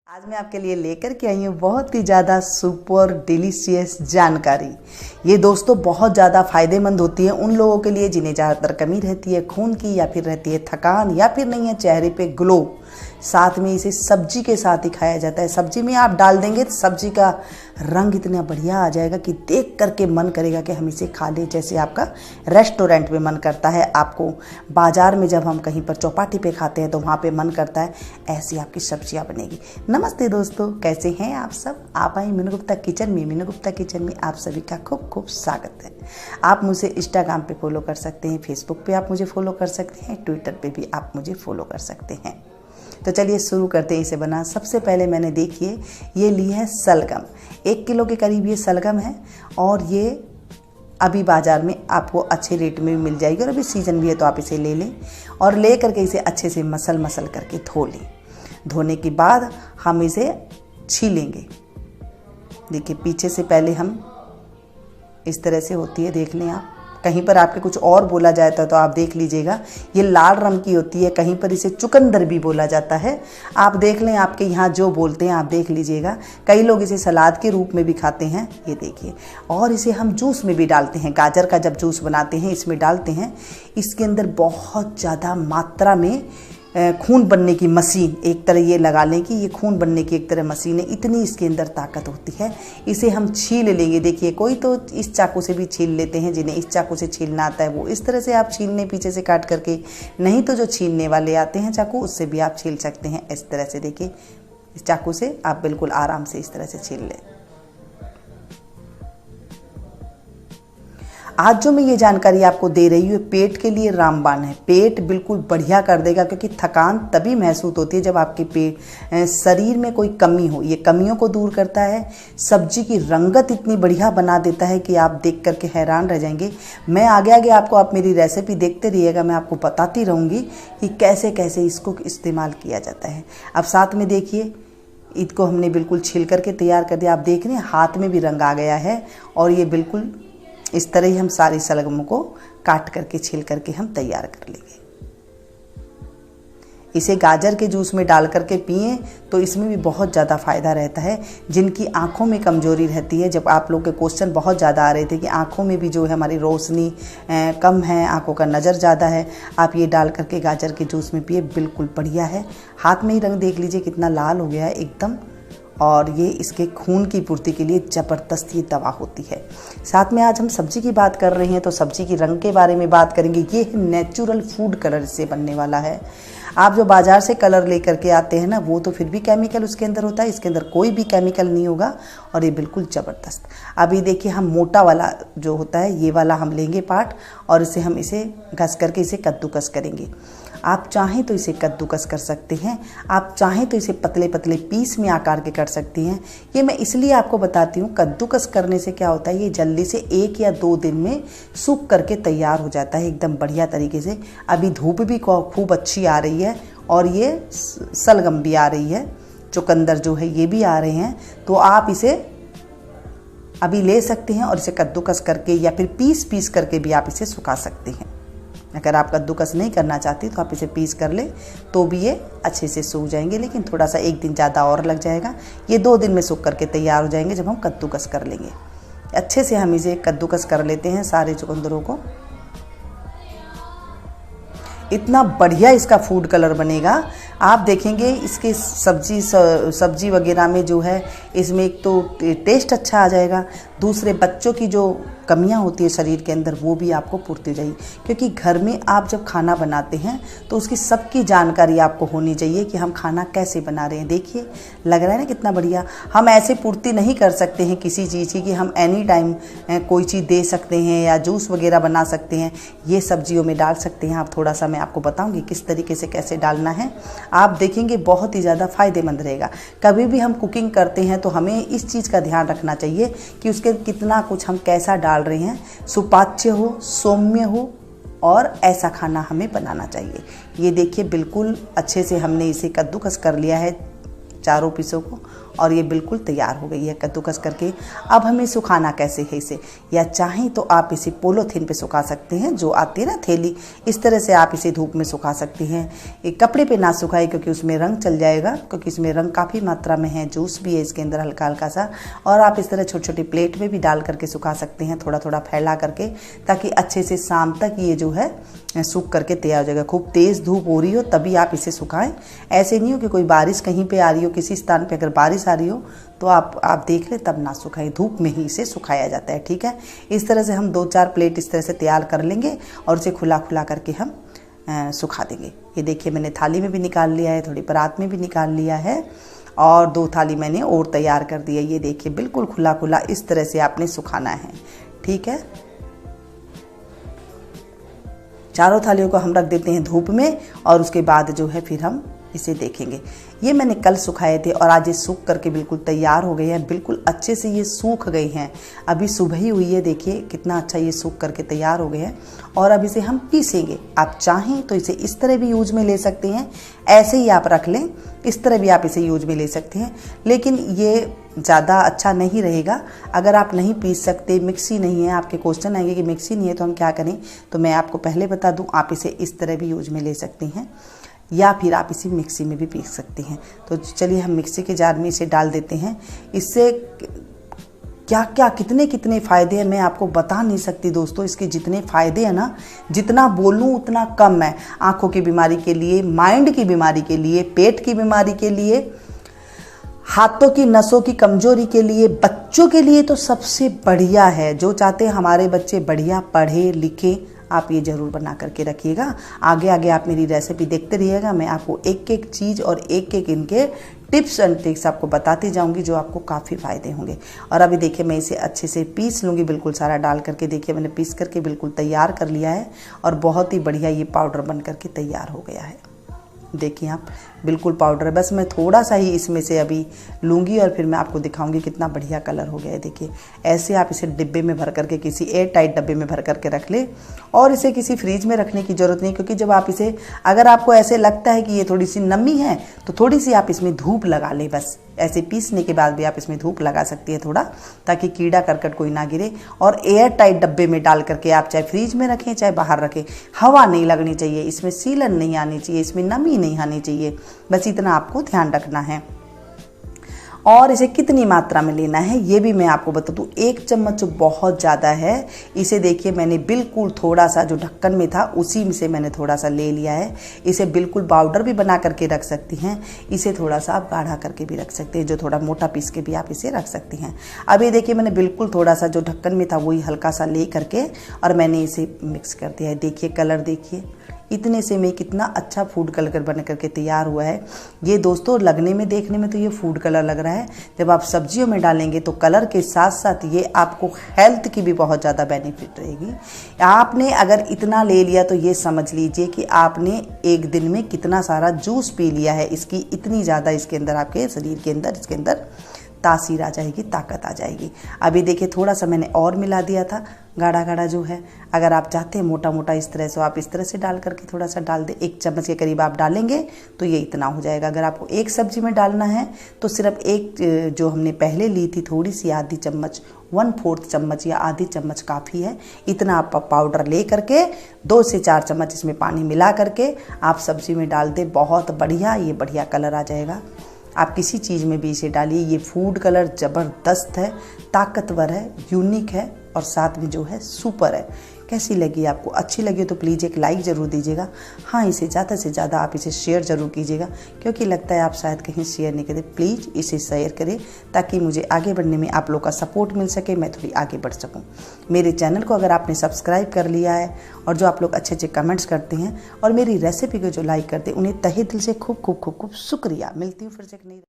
आज मैं आपके लिए लेकर के आई हूँ बहुत ही ज़्यादा सुपर डिलीशियस जानकारी। ये दोस्तों बहुत ज़्यादा फायदेमंद होती है उन लोगों के लिए जिन्हें ज़्यादातर कमी रहती है खून की, या फिर रहती है थकान, या फिर नहीं है चेहरे पे ग्लो। साथ में इसे सब्जी के साथ ही खाया जाता है। सब्जी में आप डाल देंगे तो सब्जी का रंग इतना बढ़िया आ जाएगा कि देख करके मन करेगा कि हम इसे खा लें, जैसे आपका रेस्टोरेंट में मन करता है। आपको बाज़ार में जब हम कहीं पर चौपाटी पे खाते हैं तो वहाँ पे मन करता है, ऐसी आपकी सब्जियाँ बनेगी। नमस्ते दोस्तों, कैसे हैं आप सब? आप आए मीनू गुप्ता किचन में। मीनू गुप्ता किचन में आप सभी का खूब खूब स्वागत है। आप मुझे इंस्टाग्राम पे फॉलो कर सकते हैं, फेसबुक पे आप मुझे फॉलो कर सकते हैं, ट्विटर पे भी आप मुझे फॉलो कर सकते हैं। तो चलिए शुरू करते हैं इसे बना। सबसे पहले मैंने देखिए ये ली है सलगम। 1 किलो के करीब ये सलगम है और ये अभी बाज़ार में आपको अच्छे रेट में भी मिल जाएगी और अभी सीज़न भी है, तो आप इसे ले लें और ले करके इसे अच्छे से मसल करके धो लें। धोने के बाद हम इसे छीलेंगे। देखिए पीछे से पहले हम इस तरह से होती है, देख लें आप। कहीं पर आपके कुछ और बोला जाता है तो आप देख लीजिएगा, ये लाल रंग की होती है। कहीं पर इसे चुकंदर भी बोला जाता है। आप देख लें, आपके यहाँ जो बोलते हैं आप देख लीजिएगा। कई लोग इसे सलाद के रूप में भी खाते हैं, ये देखिए। और इसे हम जूस में भी डालते हैं। गाजर का जब जूस बनाते हैं इसमें डालते हैं। इसके अंदर बहुत ज़्यादा मात्रा में खून बनने की मशीन, एक तरह ये लगा लें कि ये खून बनने की एक तरह मशीन है। इतनी इसके अंदर ताकत होती है। इसे हम छील लेंगे। देखिए कोई तो इस चाकू से भी छील लेते हैं, जिन्हें इस चाकू से छीलना आता है वो इस तरह से आप छीलने पीछे से काट करके, नहीं तो जो छीलने वाले आते हैं चाकू, उससे भी आप छील सकते हैं इस तरह से। देखिए इस चाकू से आप बिल्कुल आराम से इस तरह से छील लें। आज जो मैं ये जानकारी आपको दे रही हूँ पेट के लिए रामबाण है। पेट बिल्कुल बढ़िया कर देगा, क्योंकि थकान तभी महसूस होती है जब आपके पेट शरीर में कोई कमी हो। ये कमियों को दूर करता है। सब्जी की रंगत इतनी बढ़िया बना देता है कि आप देख करके हैरान रह जाएंगे। मैं आगे आगे आपको, आप मेरी रेसिपी देखते रहिएगा, मैं आपको बताती रहूँगी कि कैसे कैसे इसको इस्तेमाल किया जाता है। अब साथ में देखिए, इसको हमने बिल्कुल छील करके तैयार कर दिया। आप देख रहे हैं हाथ में भी रंग आ गया है। और ये बिल्कुल इस तरह ही हम सारी सलगमों को काट करके छील करके हम तैयार कर लेंगे। इसे गाजर के जूस में डाल करके पिएं तो इसमें भी बहुत ज़्यादा फ़ायदा रहता है। जिनकी आंखों में कमजोरी रहती है, जब आप लोग के क्वेश्चन बहुत ज़्यादा आ रहे थे कि आंखों में भी जो है हमारी रोशनी कम है, आंखों का नज़र ज़्यादा है, आप ये डाल करके गाजर के जूस में पिए, बिल्कुल बढ़िया है। हाथ में ही रंग देख लीजिए कितना लाल हो गया है एकदम। और ये इसके खून की पूर्ति के लिए ज़बरदस्त ये दवा होती है। साथ में आज हम सब्जी की बात कर रहे हैं तो सब्जी की रंग के बारे में बात करेंगे। ये नेचुरल फूड कलर से बनने वाला है। आप जो बाज़ार से कलर लेकर के आते हैं ना, वो तो फिर भी केमिकल उसके अंदर होता है। इसके अंदर कोई भी केमिकल नहीं होगा और ये बिल्कुल ज़बरदस्त। अभी देखिए हम मोटा वाला जो होता है ये वाला हम लेंगे पार्ट, और इसे हम इसे घस करके इसे कद्दूकस करेंगे। आप चाहें तो इसे कद्दूकस कर सकते हैं, आप चाहें तो इसे पतले पतले पीस में आकार के कर सकती हैं। ये मैं इसलिए आपको बताती हूँ, कद्दूकस करने से क्या होता है, ये जल्दी से 1 या 2 दिन में सूख करके तैयार हो जाता है एकदम बढ़िया तरीके से। अभी धूप भी खूब अच्छी आ रही है और ये सलगम भी आ रही है, चुकंदर जो है ये भी आ रहे हैं। तो आप इसे अभी ले सकते हैं और इसे कद्दूकस करके या फिर पीस करके भी आप इसे सुखा सकते हैं। अगर आप कद्दूकस नहीं करना चाहती तो आप इसे पीस कर ले तो भी ये अच्छे से सूख जाएंगे, लेकिन थोड़ा सा 1 दिन ज़्यादा और लग जाएगा। ये 2 दिन में सूख करके तैयार हो जाएंगे जब हम कद्दूकस कर लेंगे। अच्छे से हम इसे कद्दूकस कर लेते हैं सारे चुकंदरों को। इतना बढ़िया इसका फूड कलर बनेगा, आप देखेंगे। इसके सब्जी वगैरह में जो है इसमें एक तो टेस्ट अच्छा आ जाएगा, दूसरे बच्चों की जो कमियां होती है शरीर के अंदर वो भी आपको पूर्ति हो जाएगी। क्योंकि घर में आप जब खाना बनाते हैं तो उसकी सबकी जानकारी आपको होनी चाहिए कि हम खाना कैसे बना रहे हैं। देखिए लग रहा है ना कितना बढ़िया। हम ऐसे पूर्ति नहीं कर सकते हैं किसी चीज़ की कि हम एनी टाइम कोई चीज़ दे सकते हैं या जूस वगैरह बना सकते हैं। ये सब्जियों में डाल सकते हैं आप। थोड़ा सा मैं आपको बताऊँगी किस तरीके से कैसे डालना है। आप देखेंगे बहुत ही ज़्यादा फ़ायदेमंद रहेगा। कभी भी हम कुकिंग करते हैं तो हमें इस चीज़ का ध्यान रखना चाहिए कि उसके कितना कुछ हम कैसा डाल रहे हैं, सुपाच्य हो, सौम्य हो, और ऐसा खाना हमें बनाना चाहिए। ये देखिए बिल्कुल अच्छे से हमने इसे कद्दूकस कर लिया है चारों पीसों को, और ये बिल्कुल तैयार हो गई है कद्दूकस करके। अब हमें सुखाना कैसे है इसे, या चाहें तो आप इसे पोलोथीन पे सुखा सकते हैं, जो आती है ना थैली, इस तरह से आप इसे धूप में सुखा सकते हैं। एक कपड़े पे ना सुखाए क्योंकि उसमें रंग चल जाएगा, क्योंकि इसमें रंग काफ़ी मात्रा में है, जूस भी है इसके अंदर हल्का हल्का सा। और आप इस तरह छोटी छोटी प्लेट में भी डाल करके सुखा सकते हैं, थोड़ा थोड़ा फैला करके, ताकि अच्छे से शाम तक ये जो है सूख करके तैयार हो जाएगा। खूब तेज़ धूप हो रही हो तभी आप इसे सुखाएं, ऐसे नहीं हो कि कोई बारिश कहीं पे आ रही हो, किसी स्थान पे अगर बारिश आ रही हो तो आप देख लें तब ना सुखाएं, धूप में ही इसे सुखाया जाता है। ठीक है, इस तरह से हम 2-4 प्लेट इस तरह से तैयार कर लेंगे और इसे खुला खुला करके हम सुखा देंगे। ये देखिए मैंने थाली में भी निकाल लिया है, थोड़ी परात में भी निकाल लिया है, और 2 थाली मैंने और तैयार कर दिया। ये देखिए बिल्कुल खुला खुला इस तरह से आपने सुखाना है। ठीक है, चारों थालियों को हम रख देते हैं धूप में, और उसके बाद जो है फिर हम इसे देखेंगे। ये मैंने कल सुखाए थे और आज ये सूख करके बिल्कुल तैयार हो गए हैं, बिल्कुल अच्छे से ये सूख गए हैं। अभी सुबह ही हुई है, देखिए कितना अच्छा ये सूख करके तैयार हो गए हैं। और अब इसे हम पीसेंगे। आप चाहें तो इसे इस तरह भी यूज में ले सकते हैं, ऐसे ही आप रख लें, इस तरह भी आप इसे यूज में ले सकते हैं, लेकिन ये ज़्यादा अच्छा नहीं रहेगा। अगर आप नहीं पीस सकते, मिक्सी नहीं है, आपके क्वेश्चन आएंगे कि मिक्सी नहीं है तो हम क्या करें, तो मैं आपको पहले बता दूं, आप इसे इस तरह भी यूज में ले सकते हैं, या फिर आप इसे मिक्सी में भी पीस सकते हैं। तो चलिए हम मिक्सी के जार में इसे डाल देते हैं। इससे क्या क्या कितने कितने फ़ायदे हैं मैं आपको बता नहीं सकती दोस्तों। इसके जितने फ़ायदे हैं ना, जितना बोलूँ उतना कम है। आँखों की बीमारी के लिए, माइंड की बीमारी के लिए, पेट की बीमारी के लिए, हाथों की नसों की कमजोरी के लिए, बच्चों के लिए तो सबसे बढ़िया है। जो चाहते हैं हमारे बच्चे बढ़िया पढ़े लिखे, आप ये ज़रूर बना करके रखिएगा। आगे आगे आप मेरी रेसिपी देखते रहिएगा, मैं आपको एक एक चीज़ और एक एक इनके टिप्स एंड ट्रिक्स आपको बताती जाऊंगी, जो आपको काफ़ी फ़ायदे होंगे। और अभी देखिए मैं इसे अच्छे से पीस लूँगी, बिल्कुल सारा डाल करके। देखिए मैंने पीस करके बिल्कुल तैयार कर लिया है, और बहुत ही बढ़िया ये पाउडर बन करके तैयार हो गया है। देखिए आप बिल्कुल पाउडर है। बस मैं थोड़ा सा ही इसमें से अभी लूँगी और फिर मैं आपको दिखाऊंगी कितना बढ़िया कलर हो गया है। देखिए ऐसे आप इसे डिब्बे में भर करके, किसी एयर टाइट डब्बे में भर करके रख ले, और इसे किसी फ्रीज में रखने की ज़रूरत नहीं, क्योंकि जब आप इसे, अगर आपको ऐसे लगता है कि ये थोड़ी सी नमी है तो थोड़ी सी आप इसमें धूप लगा ले। बस ऐसे पीसने के बाद भी आप इसमें धूप लगा सकती है थोड़ा, ताकि कीड़ा करकट कोई ना गिरे। और एयर टाइट डब्बे में डाल करके आप चाहे फ्रीज में रखें चाहे बाहर रखें, हवा नहीं लगनी चाहिए, इसमें सीलन नहीं आनी चाहिए, इसमें नमी नहीं आनी चाहिए, बस इतना आपको ध्यान रखना है। और इसे कितनी मात्रा में लेना है ये भी मैं आपको बता दूं। 1 चम्मच बहुत ज़्यादा है। इसे देखिए मैंने बिल्कुल थोड़ा सा जो ढक्कन में था उसी में से मैंने थोड़ा सा ले लिया है। इसे बिल्कुल पाउडर भी बना करके रख सकती हैं, इसे थोड़ा सा आप गाढ़ा करके भी रख सकते हैं, जो थोड़ा मोटा पीस के भी आप इसे रख सकती हैं। अब ये देखिए मैंने बिल्कुल थोड़ा सा जो ढक्कन में था वही हल्का सा ले करके और मैंने इसे मिक्स कर दिया है। देखिए कलर देखिए, इतने से में कितना अच्छा फूड कलर बन करके तैयार हुआ है। ये दोस्तों लगने में, देखने में तो ये फूड कलर लग रहा है, जब आप सब्जियों में डालेंगे तो कलर के साथ साथ ये आपको हेल्थ की भी बहुत ज़्यादा बेनिफिट रहेगी। आपने अगर इतना ले लिया तो ये समझ लीजिए कि आपने एक दिन में कितना सारा जूस पी लिया है। इसकी इतनी ज़्यादा इसके अंदर आपके शरीर के अंदर, इसके अंदर तासीर आ जाएगी, ताकत आ जाएगी। अभी देखिए थोड़ा सा मैंने और मिला दिया था, गाढ़ा गाढ़ा जो है। अगर आप चाहते हैं मोटा मोटा इस तरह से, आप इस तरह से डाल करके थोड़ा सा डाल दें। 1 चम्मच के करीब आप डालेंगे तो ये इतना हो जाएगा। अगर आपको एक सब्जी में डालना है तो सिर्फ एक जो हमने पहले ली थी थोड़ी सी, आधी चम्मच, 1/4 चम्मच या आधी चम्मच काफ़ी है। इतना आप पाउडर ले करके 2 से 4 चम्मच इसमें पानी मिला करके आप सब्जी में डाल दें। बहुत बढ़िया, ये बढ़िया कलर आ जाएगा। आप किसी चीज़ में भी इसे डालिए। ये फूड कलर ज़बरदस्त है, ताकतवर है, यूनिक है और साथ में जो है सुपर है। कैसी लगी आपको? अच्छी लगी तो प्लीज़ एक लाइक ज़रूर दीजिएगा। हाँ, इसे ज़्यादा से ज़्यादा आप इसे शेयर ज़रूर कीजिएगा, क्योंकि लगता है आप शायद कहीं शेयर नहीं करते। प्लीज़ इसे शेयर करें ताकि मुझे आगे बढ़ने में आप लोग का सपोर्ट मिल सके, मैं थोड़ी आगे बढ़ सकूँ। मेरे चैनल को अगर आपने सब्सक्राइब कर लिया है और जो आप लोग अच्छे अच्छे कमेंट्स करते हैं और मेरी रेसिपी को जो लाइक करते हैं, उन्हें तहे दिल से खूब खूब खूब खूब शुक्रिया। मिलती हूँ फिर से एक नई